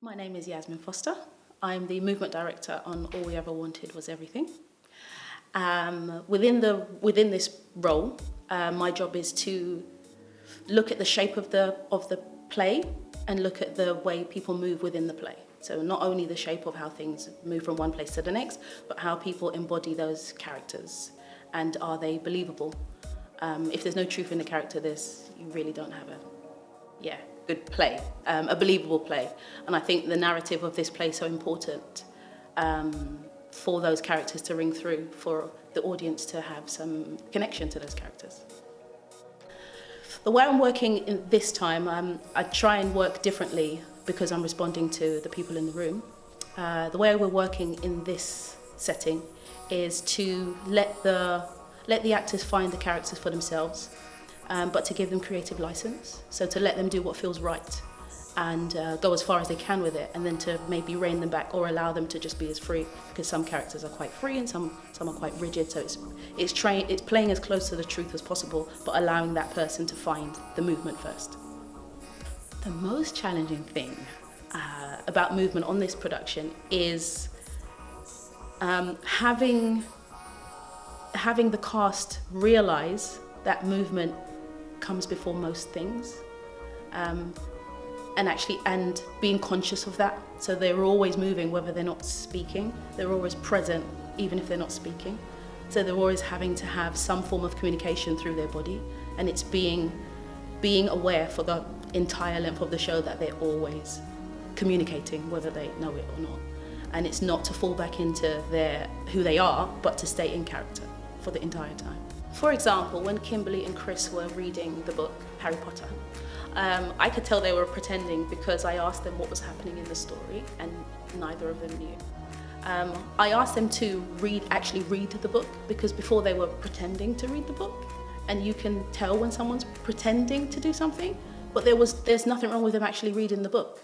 My name is Yassmin Foster. I'm the movement director on All We Ever Wanted Was Everything. Within this role, my job is to look at the shape of the play and look at the way people move within the play. So not only the shape of how things move from one place to the next, but how people embody those characters and are they believable. If there's no truth in the character, you really don't have a good play, a believable play. And I think the narrative of this play is so important for those characters to ring through, for the audience to have some connection to those characters. The way I'm working in this time, I try and work differently because I'm responding to the people in the room. The way we're working in this setting is to let the actors find the characters for themselves, but to give them creative license. So to let them do what feels right and go as far as they can with it, and then to maybe rein them back or allow them to just be as free, because some characters are quite free and some are quite rigid. So it's playing as close to the truth as possible, but allowing that person to find the movement first. The most challenging thing about movement on this production is having the cast realise that movement comes before most things, and being conscious of that. So they're always moving, whether they're not speaking. They're always present, even if they're not speaking. So they're always having to have some form of communication through their body, and it's being aware for the entire length of the show that they're always communicating, whether they know it or not. And it's not to fall back into who they are, but to stay in character for the entire time. For example, when Kimberly and Chris were reading the book, Harry Potter, I could tell they were pretending because I asked them what was happening in the story and neither of them knew. I asked them to actually read the book, because before they were pretending to read the book, and you can tell when someone's pretending to do something, but there's nothing wrong with them actually reading the book.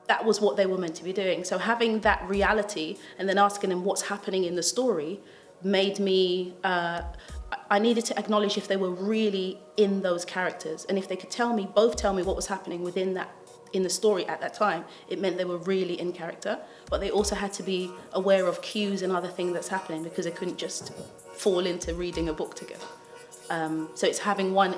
That was what they were meant to be doing. So having that reality and then asking them what's happening in the story made me, I needed to acknowledge if they were really in those characters, and if they could both tell me what was happening in the story at that time, it meant they were really in character. But they also had to be aware of cues and other things that's happening, because they couldn't just fall into reading a book together. So it's having one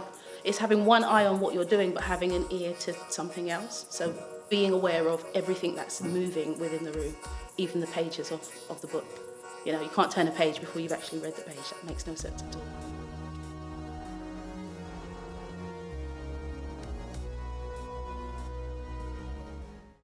eye on what you're doing, but having an ear to something else. So being aware of everything that's moving within the room, even the pages of the book. You know, you can't turn a page before you've actually read the page. That makes no sense at all.